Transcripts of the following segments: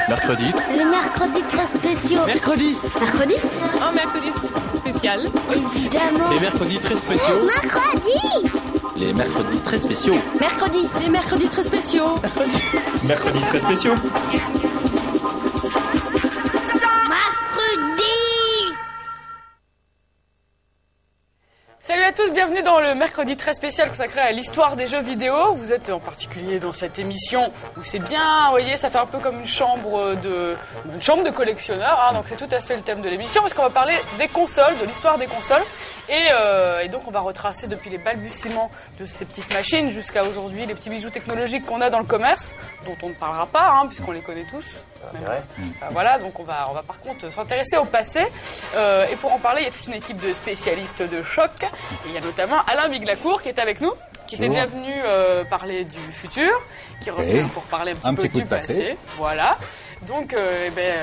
Mercredi. Les mercredis très spéciaux. Mercredi. Mercredi? Un mercredi spécial. Évidemment. Les mercredis très spéciaux. Mercredi. Les mercredis très spéciaux. Mercredi. Les mercredis très spéciaux. Mercredis très spéciaux. Salut à tous, bienvenue dans le mercredi très spécial consacré à l'histoire des jeux vidéo. Vous êtes en particulier dans cette émission où c'est bien, vous voyez, ça fait un peu comme une chambre de collectionneur, hein, donc c'est tout à fait le thème de l'émission, parce qu'on va parler des consoles, de l'histoire des consoles, et donc on va retracer depuis les balbutiements de ces petites machines jusqu'à aujourd'hui les petits bijoux technologiques qu'on a dans le commerce, dont on ne parlera pas, hein, puisqu'on les connaît tous. Voilà, donc on va par contre s'intéresser au passé, et pour en parler, il y a toute une équipe de spécialistes de choc. Il y a notamment Alain Viglacourt qui est avec nous, qui était déjà venu parler du futur, qui revient pour parler un petit peu du passé. Voilà. Donc,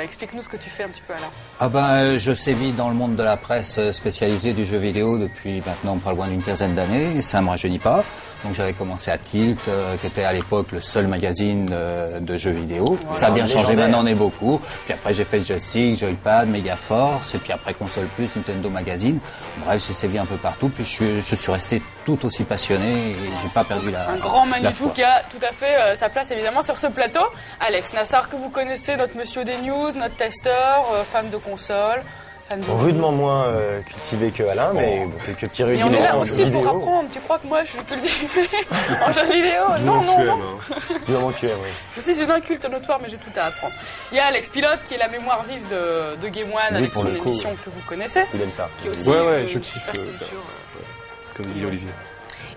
explique-nous ce que tu fais un petit peu, Alain. Je sévis dans le monde de la presse spécialisée du jeu vidéo depuis maintenant pas loin d'une quinzaine d'années, et ça ne me rajeunit pas. Donc j'avais commencé à Tilt, qui était à l'époque le seul magazine de jeux vidéo. Voilà, ça a bien changé, maintenant on est beaucoup. Puis après j'ai fait Joystick, Joypad, Megaforce, et puis après Console Plus, Nintendo Magazine. Bref, j'ai sévi un peu partout, puis je suis resté tout aussi passionné et j'ai pas perdu la foi. Un grand magnifique qui a tout à fait sa place évidemment sur ce plateau. Alex Nassar, que vous connaissez, notre monsieur des news, notre testeur, fan de console. Rudement moins cultivé que Alain, mais quelques petits rudiments. Et on est là aussi pour apprendre. Tu crois que moi je suis cultivé en jeux vidéo? Non. Du moment que tu aimes, oui. Je suis une inculte notoire, mais j'ai tout à apprendre. Il y a Alex Pilote, qui est la mémoire vive de Game One, avec son émission que vous connaissez. Il aime ça. Ouais, je kiffe. Comme dit Olivier.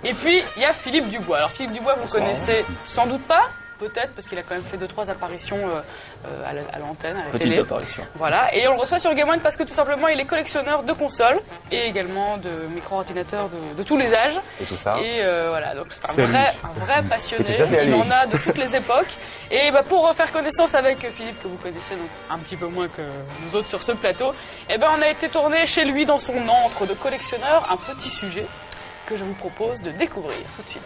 Et puis, il y a Philippe Dubois. Alors, Philippe Dubois, vous connaissez sans doute pas. Peut-être, parce qu'il a quand même fait 2-3 apparitions à l'antenne, à la télé. Petite apparition. Voilà, et on le reçoit sur Game One parce que tout simplement il est collectionneur de consoles et également de micro-ordinateurs de tous les âges. Et tout ça. Et voilà, donc c'est un vrai passionné. Il en a de toutes les époques. Et pour refaire connaissance avec Philippe, que vous connaissez donc un petit peu moins que nous autres sur ce plateau, on a été tourné chez lui dans son antre de collectionneur, un petit sujet que je vous propose de découvrir tout de suite.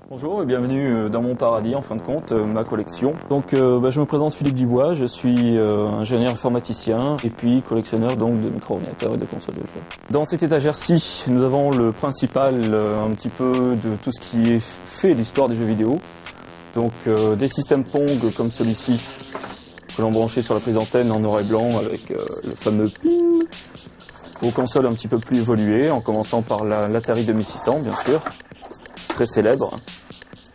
Bonjour et bienvenue dans mon paradis, en fin de compte, ma collection. Donc je me présente Philippe Dubois, je suis ingénieur informaticien et puis collectionneur donc de micro-ordinateurs et de consoles de jeux. Dans cette étagère-ci, nous avons le principal un petit peu de tout ce qui est fait l'histoire des jeux vidéo. Donc des systèmes Pong comme celui-ci que l'on branchait sur la prise antenne en noir et blanc avec le fameux ping, aux consoles un petit peu plus évoluées, en commençant par l'Atari 2600 bien sûr, très célèbre.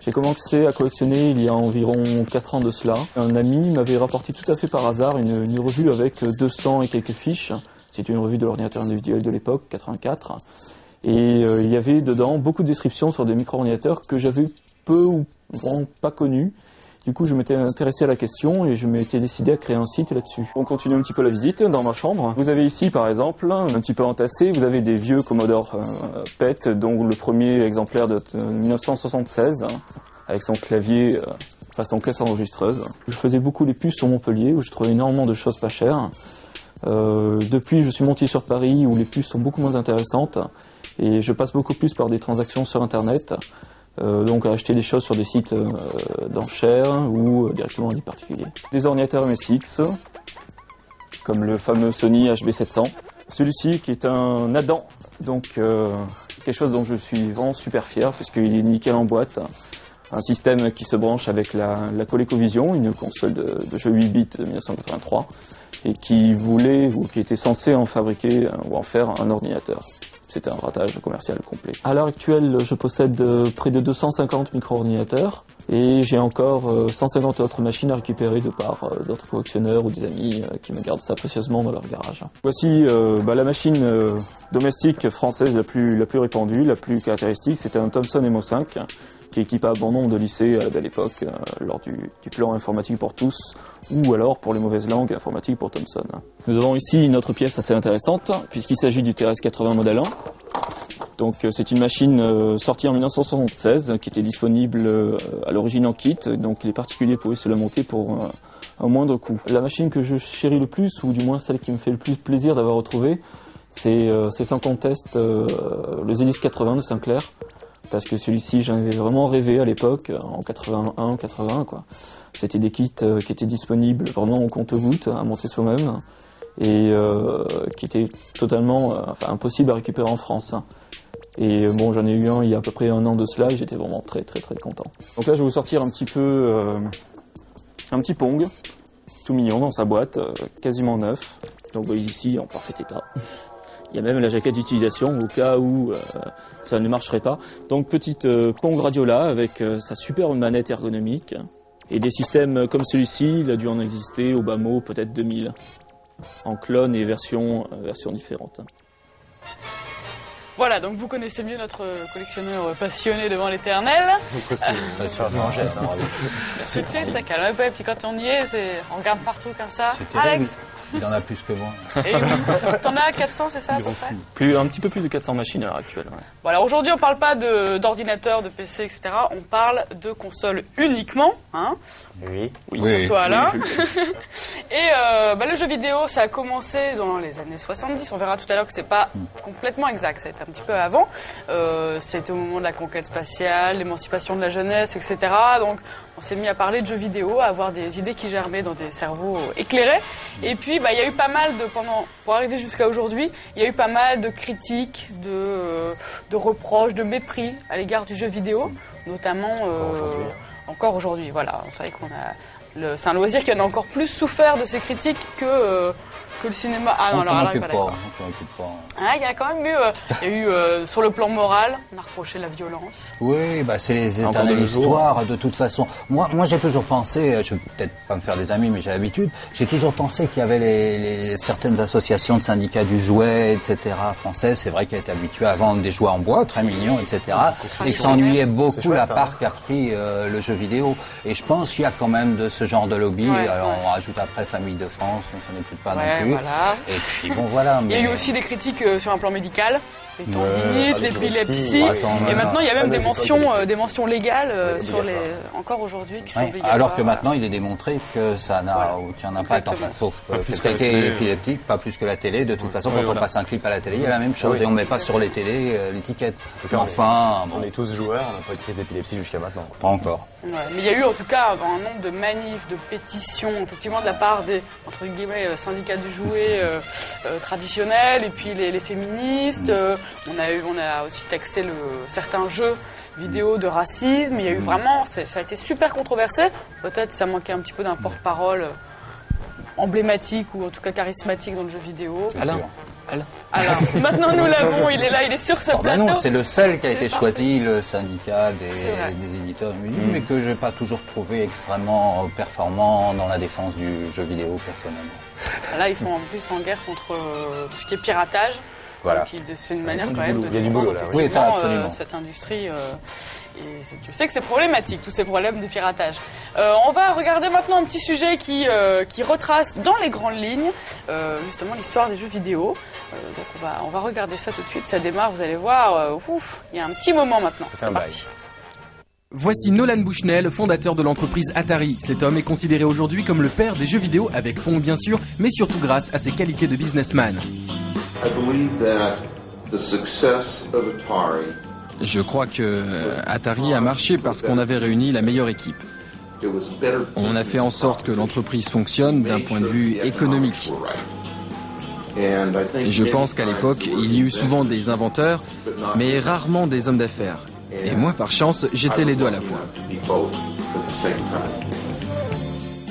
J'ai commencé à collectionner il y a environ 4 ans de cela. Un ami m'avait rapporté tout à fait par hasard une revue avec 200 et quelques fiches. C'est une revue de l'ordinateur individuel de l'époque, 84. Et il y avait dedans beaucoup de descriptions sur des micro-ordinateurs que j'avais peu ou vraiment pas connus. Du coup, je m'étais intéressé à la question et je m'étais décidé à créer un site là-dessus. On continue un petit peu la visite dans ma chambre. Vous avez ici, par exemple, un petit peu entassé, vous avez des vieux Commodore PET, dont le premier exemplaire de 1976, avec son clavier façon caisse enregistreuse. Je faisais beaucoup les puces sur Montpellier, où je trouvais énormément de choses pas chères. Depuis, je suis monté sur Paris, où les puces sont beaucoup moins intéressantes, et je passe beaucoup plus par des transactions sur Internet. Donc à acheter des choses sur des sites d'enchères ou directement à des particuliers. Des ordinateurs MSX, comme le fameux Sony HB700. Celui-ci qui est un Adam, donc quelque chose dont je suis vraiment super fier puisqu'il est nickel en boîte. Un système qui se branche avec la ColecoVision, une console de jeux 8 bits de 1983, et qui voulait ou qui était censé en fabriquer ou en faire un ordinateur. C'était un ratage commercial complet. À l'heure actuelle, je possède près de 250 micro-ordinateurs et j'ai encore 150 autres machines à récupérer de part d'autres collectionneurs ou des amis qui me gardent ça précieusement dans leur garage. Voici la machine domestique française la plus répandue, la plus caractéristique, c'était un Thomson MO5 qui équipa un bon nombre de lycées à la belle époque lors du plan informatique pour tous ou alors pour les mauvaises langues informatique pour Thomson. Nous avons ici une autre pièce assez intéressante puisqu'il s'agit du TRS-80 modèle 1. Donc c'est une machine sortie en 1976 qui était disponible à l'origine en kit, donc les particuliers pouvaient se la monter pour un moindre coût. La machine que je chéris le plus, ou du moins celle qui me fait le plus plaisir d'avoir retrouvé, c'est sans conteste le ZX80 de Sinclair. parce que celui-ci, j'en avais vraiment rêvé à l'époque, en 81, 81, quoi. C'était des kits qui étaient disponibles vraiment au compte-gouttes, à monter soi-même, et qui étaient totalement impossibles à récupérer en France. Et bon, j'en ai eu un il y a à peu près 1 an de cela, et j'étais vraiment très très très content. Donc là, je vais vous sortir un petit Pong, tout mignon dans sa boîte, quasiment neuf. Donc vous voyez ici, en parfait état. Il y a même la jaquette d'utilisation au cas où ça ne marcherait pas. Donc petite Pong Radiola avec sa superbe manette ergonomique. Et des systèmes comme celui-ci, il a dû en exister au bas mot peut-être 2000. En clone et versions différentes. Voilà, donc vous connaissez mieux notre collectionneur passionné devant l'éternel. C'est Ça calme un peu, et puis quand on y est, on regarde partout comme ça. C'est terrible. Alex, Il en a plus que moi. et t'en as 400, c'est ça à peu près? Un petit peu plus de 400 machines à l'heure actuelle. Ouais. Bon, alors aujourd'hui, on parle pas d'ordinateur, de PC, etc. On parle de consoles uniquement, hein. Oui. Surtout Alain. Oui, Et le jeu vidéo, ça a commencé dans les années 70. On verra tout à l'heure que c'est pas complètement exact. Ça a été un petit peu avant. C'était au moment de la conquête spatiale, l'émancipation de la jeunesse, etc. Donc, on s'est mis à parler de jeux vidéo, à avoir des idées qui germaient dans des cerveaux éclairés. Et puis, il y a eu pas mal pour arriver jusqu'à aujourd'hui, il y a eu pas mal de critiques, de reproches, de mépris à l'égard du jeu vidéo, notamment encore aujourd'hui. Voilà, c'est vrai c'est un loisir qui en a encore plus souffert de ces critiques que le cinéma. Ah non, On alors s'en là, occupe pas pas. d'accord. On s'en occupe pas. Ah, il y a quand même eu, sur le plan moral, on a reproché la violence. Oui, c'est les Encore éternelles de nos jours. histoires, de toute façon. Moi j'ai toujours pensé, je vais peut-être pas me faire des amis, mais j'ai l'habitude, j'ai toujours pensé qu'il y avait certaines associations de syndicats du jouet, etc., françaises, c'est vrai qu'elles étaient habituées à vendre des jouets en bois, très mignons, etc., et que s'ennuyait beaucoup chouette, la ça, part qu'a pris le jeu vidéo. Et je pense qu'il y a quand même de ce genre de lobby. Ouais, Alors ouais. on rajoute après Famille de France, on s'en occupe pas Ouais, non plus. voilà. Et puis bon voilà. Il y a mais- eu aussi des critiques sur un plan médical, les tendinites, avec l'épilepsie, l'épilepsie, et maintenant il y a même Ah, des mentions légales sur encore aujourd'hui qui sont Ouais, obligatoires. alors que maintenant, il est démontré que ça n'a aucun impact, Exactement. enfin, sauf Pas plus que quelqu'un la qui est télé. épileptique, pas plus que la télé. De toute façon, quand on voilà. passe un clip à la télé, il y a la même chose, Oui. et on ne met pas sur les télés l'étiquette. cas, Enfin, On est tous joueurs, on n'a pas eu de crise d'épilepsie jusqu'à maintenant. pas encore. Ouais, mais il y a eu en tout cas un nombre de manifs, de pétitions, effectivement de la part des entre guillemets syndicats du jouet traditionnels, et puis les féministes. On a aussi taxé certains jeux vidéo de racisme. Il y a eu vraiment, ça a été super controversé. Peut-être ça manquait un petit peu d'un porte-parole emblématique ou en tout cas charismatique dans le jeu vidéo. Alain. Alors maintenant nous l'avons, il est là, il est sur ce Oh, ben plateau. non, c'est le seul qui a C'est été parfait. choisi, le syndicat C'est vrai. des éditeurs de musique, mais que je n'ai pas toujours trouvé extrêmement performant dans la défense du jeu vidéo personnellement. Là ils sont en plus en guerre contre tout ce qui est piratage. Voilà. Donc, c'est une manière du quand même boulot. de Il y a du boulot, là, défendre, oui. effectivement, Oui, absolument. cette industrie. Et tu sais que c'est problématique, tous ces problèmes de piratage. On va regarder maintenant un petit sujet qui retrace dans les grandes lignes justement l'histoire des jeux vidéo. Donc on va regarder ça tout de suite. Ça démarre, vous allez voir. Il y a un petit moment maintenant. C'est un C'est parti. Voici Nolan Bushnell, fondateur de l'entreprise Atari. Cet homme est considéré aujourd'hui comme le père des jeux vidéo, avec Pong bien sûr, mais surtout grâce à ses qualités de businessman. I believe that the success of Atari Je crois que Atari a marché parce qu'on avait réuni la meilleure équipe. it was better On a fait en sorte que l'entreprise fonctionne d'un point de vue économique. Et je pense qu'à l'époque, il y a eu souvent des inventeurs, mais rarement des hommes d'affaires. Et moi, par chance, j'étais les deux à la fois.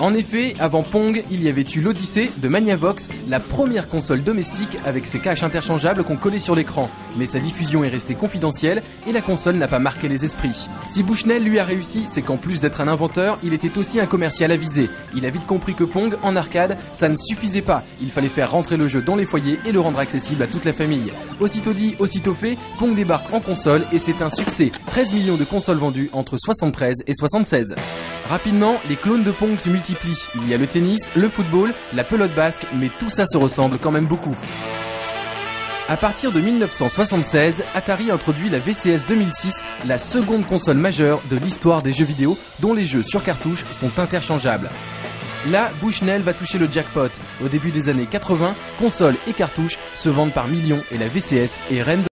En effet, avant Pong, il y avait eu l'Odyssée de Magnavox, la première console domestique avec ses caches interchangeables qu'on collait sur l'écran. Mais sa diffusion est restée confidentielle et la console n'a pas marqué les esprits. Si Bushnell lui a réussi, c'est qu'en plus d'être un inventeur, il était aussi un commercial avisé. Il a vite compris que Pong, en arcade, ça ne suffisait pas. Il fallait faire rentrer le jeu dans les foyers et le rendre accessible à toute la famille. Aussitôt dit, aussitôt fait, Pong débarque en console et c'est un succès. 13 millions de consoles vendues entre 73 et 76. Rapidement, les clones de Pong se multiplient. Il y a le tennis, le football, la pelote basque, mais tout ça se ressemble quand même beaucoup. À partir de 1976, Atari introduit la VCS 2006, la seconde console majeure de l'histoire des jeux vidéo dont les jeux sur cartouche sont interchangeables. Là, Bushnell va toucher le jackpot. Au début des années 80, consoles et cartouches se vendent par millions et la VCS est reine de